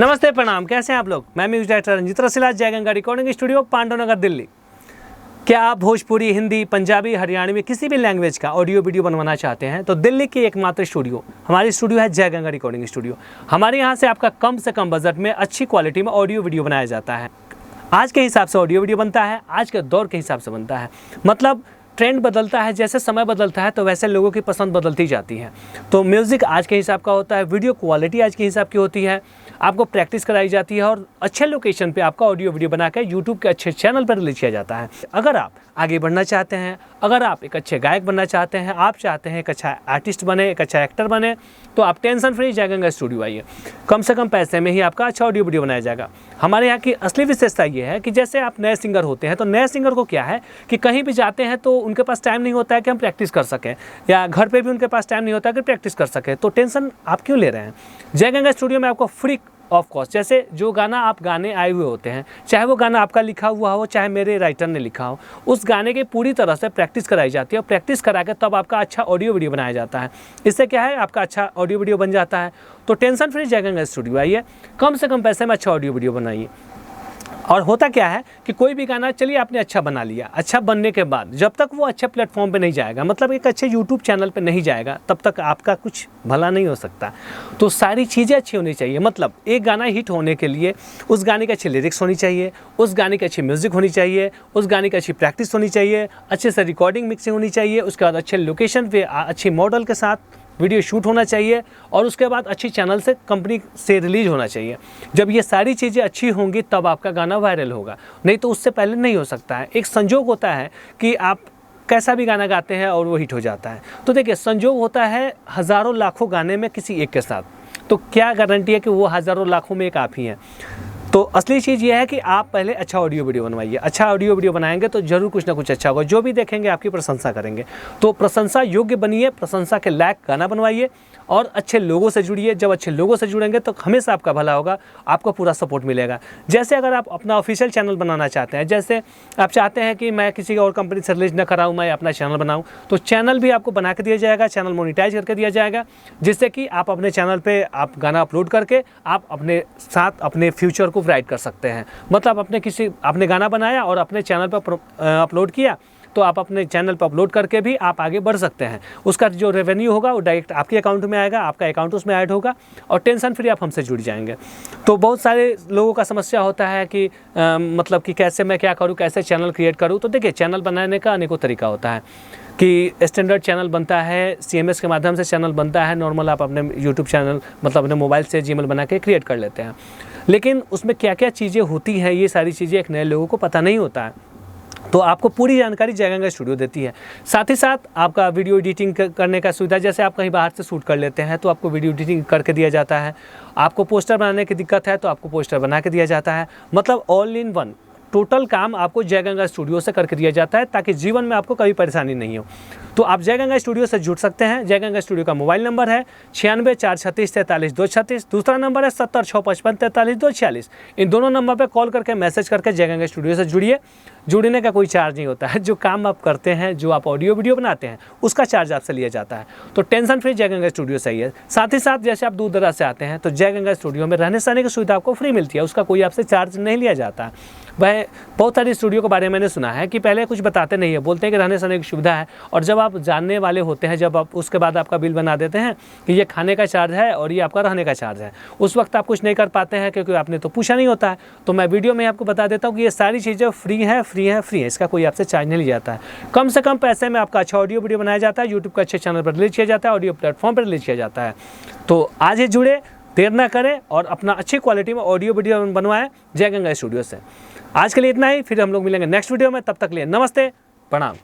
नमस्ते, प्रणाम। कैसे हैं आप लोग? मैं म्यूजिक डायरेक्टर रंजीत रसीला, जय गंगा रिकॉर्डिंग स्टूडियो, पांडवनगर, दिल्ली। क्या आप भोजपुरी, हिंदी, पंजाबी, हरियाणवी किसी भी लैंग्वेज का ऑडियो वीडियो बनवाना चाहते हैं तो दिल्ली की एकमात्र स्टूडियो हमारी स्टूडियो है जय गंगा रिकॉर्डिंग स्टूडियो। हमारे यहाँ से आपका कम से कम बजट में अच्छी क्वालिटी में ऑडियो वीडियो बनाया जाता है। आज के हिसाब से ऑडियो वीडियो बनता है, आज के दौर के हिसाब से बनता है। मतलब ट्रेंड बदलता है, जैसे समय बदलता है तो वैसे लोगों की पसंद बदलती जाती है। तो म्यूज़िक आज के हिसाब का होता है, वीडियो क्वालिटी आज के हिसाब की होती है, आपको प्रैक्टिस कराई जाती है और अच्छे लोकेशन पे आपका ऑडियो वीडियो बनाकर यूट्यूब के अच्छे चैनल पर रिलीज किया जाता है। अगर आप आगे बढ़ना चाहते हैं, अगर आप एक अच्छे गायक बनना चाहते हैं, आप चाहते हैं एक अच्छा आर्टिस्ट बने, एक अच्छा एक्टर बने, तो आप टेंशन फ्री जय गंगा स्टूडियो आइए। कम से कम पैसे में ही आपका अच्छा ऑडियो वीडियो बनाया जाएगा। हमारे यहाँ की असली विशेषता ये है कि जैसे आप नए सिंगर होते हैं तो नए सिंगर को क्या है कि कहीं भी जाते हैं तो उनके पास टाइम नहीं होता है कि हम प्रैक्टिस कर सकें, या घर पे भी उनके पास टाइम नहीं होता है कि प्रैक्टिस कर सकें। तो टेंशन आप क्यों ले रहे हैं? जय गंगा स्टूडियो में आपको फ्री ऑफ कॉस्ट, जैसे जो गाना आप गाने आए हुए होते हैं, चाहे वो गाना आपका लिखा हुआ हो, चाहे मेरे राइटर ने लिखा हो, उस गाने की पूरी तरह से प्रैक्टिस कराई जाती है और प्रैक्टिस करा के तब आपका अच्छा ऑडियो वीडियो बनाया जाता है। इससे क्या है, आपका अच्छा ऑडियो वीडियो बन जाता है। तो टेंशन फ्री जय गंगा स्टूडियो आइए, कम से कम पैसे में अच्छा ऑडियो वीडियो बनाइए। और होता क्या है कि कोई भी गाना चलिए आपने अच्छा बना लिया, अच्छा बनने के बाद जब तक वो अच्छे प्लेटफॉर्म पे नहीं जाएगा, मतलब एक अच्छे यूट्यूब चैनल पे नहीं जाएगा, तब तक आपका कुछ भला नहीं हो सकता। तो सारी चीज़ें अच्छी होनी चाहिए। मतलब एक गाना हिट होने के लिए उस गाने की अच्छी लिरिक्स होनी चाहिए, उस गाने की अच्छी म्यूज़िक होनी चाहिए, उस गाने की अच्छी प्रैक्टिस होनी चाहिए, अच्छे से रिकॉर्डिंग मिक्सिंग होनी चाहिए, उसके बाद अच्छे लोकेशन पे अच्छी मॉडल के साथ वीडियो शूट होना चाहिए और उसके बाद अच्छी चैनल से कंपनी से रिलीज होना चाहिए। जब ये सारी चीज़ें अच्छी होंगी तब आपका गाना वायरल होगा, नहीं तो उससे पहले नहीं हो सकता है। एक संजोग होता है कि आप कैसा भी गाना गाते हैं और वो हिट हो जाता है। तो देखिए, संजोग होता है हज़ारों लाखों गाने में किसी एक के साथ, तो क्या गारंटी है कि वो हज़ारों लाखों में एक आप ही हैं। तो असली चीज़ ये है कि आप पहले अच्छा ऑडियो वीडियो बनवाइए। अच्छा ऑडियो वीडियो बनाएंगे तो ज़रूर कुछ ना कुछ अच्छा होगा, जो भी देखेंगे आपकी प्रशंसा करेंगे। तो प्रशंसा योग्य बनिए, प्रशंसा के लायक गाना बनवाइए और अच्छे लोगों से जुड़िए। जब अच्छे लोगों से जुड़ेंगे तो हमेशा आपका भला होगा, आपको पूरा सपोर्ट मिलेगा। जैसे अगर आप अपना ऑफिशियल चैनल बनाना चाहते हैं, जैसे आप चाहते हैं कि मैं किसी और कंपनी से रिलीज न कराऊँ, मैं अपना चैनल बनाऊँ, तो चैनल भी आपको बना के दिया जाएगा, चैनल मोनिटाइज करके दिया जाएगा, जिससे कि आप अपने चैनल पर आप गाना अपलोड करके आप अपने साथ अपने फ्यूचर को ब्राइट कर सकते हैं। मतलब आपने गाना बनाया और अपने चैनल पर अपलोड किया, तो आप अपने चैनल पर अपलोड करके भी आप आगे बढ़ सकते हैं। उसका जो रेवेन्यू होगा वो डायरेक्ट आपके अकाउंट में आएगा, आपका अकाउंट उसमें ऐड होगा और टेंशन फ्री आप हमसे जुड़ जाएंगे। तो बहुत सारे लोगों का समस्या होता है कि मतलब कि कैसे मैं क्या करूं, कैसे चैनल क्रिएट करूं। तो देखिए, चैनल बनाने का अनेकों तरीका होता है कि स्टैंडर्ड चैनल बनता है, CMS के माध्यम से चैनल बनता है। नॉर्मल आप अपने यूट्यूब चैनल मतलब अपने मोबाइल से जीमेल बना के क्रिएट कर लेते हैं, लेकिन उसमें क्या क्या चीज़ें होती हैं, ये सारी चीज़ें एक नए लोगों को पता नहीं होता है। तो आपको पूरी जानकारी जय गंगा स्टूडियो देती है। साथ ही साथ आपका वीडियो एडिटिंग करने का सुविधा, जैसे आप कहीं बाहर से शूट कर लेते हैं तो आपको वीडियो एडिटिंग करके दिया जाता है। आपको पोस्टर बनाने की दिक्कत है तो आपको पोस्टर बना के दिया जाता है। मतलब ऑल इन वन टोटल काम आपको जय गंगा स्टूडियो से करके दिया जाता है, ताकि जीवन में आपको कभी परेशानी नहीं हो। तो आप जय गंगा स्टूडियो से जुड़ सकते हैं। जय गंगा स्टूडियो का मोबाइल नंबर है 9646434236, दूसरा नंबर है 7065534246। इन दोनों नंबर पर कॉल करके मैसेज करके जय गंगा स्टूडियो से जुड़िए। जुड़ने का कोई चार्ज नहीं होता है। जो काम आप करते हैं, जो आप ऑडियो वीडियो बनाते हैं, उसका चार्ज आपसे लिया जाता है। तो टेंशन फ्री जय गंगा स्टूडियो सही है। साथ ही साथ जैसे आप दूर दराज से आते हैं तो जय गंगा स्टूडियो में रहने सहने की सुविधा आपको फ्री मिलती है, उसका कोई आपसे चार्ज नहीं लिया जाता। वह बहुत सारी स्टूडियो के बारे में मैंने सुना है कि पहले कुछ बताते नहीं है, बोलते हैं कि रहने सहने की सुविधा है, और जब आप जानने वाले होते हैं, जब आप उसके बाद आपका बिल बना देते हैं कि ये खाने का चार्ज है और ये आपका रहने का चार्ज है, उस वक्त आप कुछ नहीं कर पाते हैं क्योंकि आपने तो पूछा नहीं होता है। तो मैं वीडियो में आपको बता देता हूँ कि ये सारी चीज़ें फ्री हैं, फ्री हैं, फ्री है, इसका कोई आपसे चार्ज नहीं लिया जाता है। कम से कम पैसे में आपका अच्छा ऑडियो वीडियो बनाया जाता है, यूट्यूब के अच्छे चैनल पर रिलीज किया जाता है, ऑडियो प्लेटफॉर्म पर रिलीज किया जाता है। तो आज ही जुड़े, देर ना करें और अपना अच्छी क्वालिटी में ऑडियो वीडियो बनवाएं जय गंगा स्टूडियो से। आज के लिए इतना ही, फिर हम लोग मिलेंगे नेक्स्ट वीडियो में। तब तक लिए नमस्ते, प्रणाम।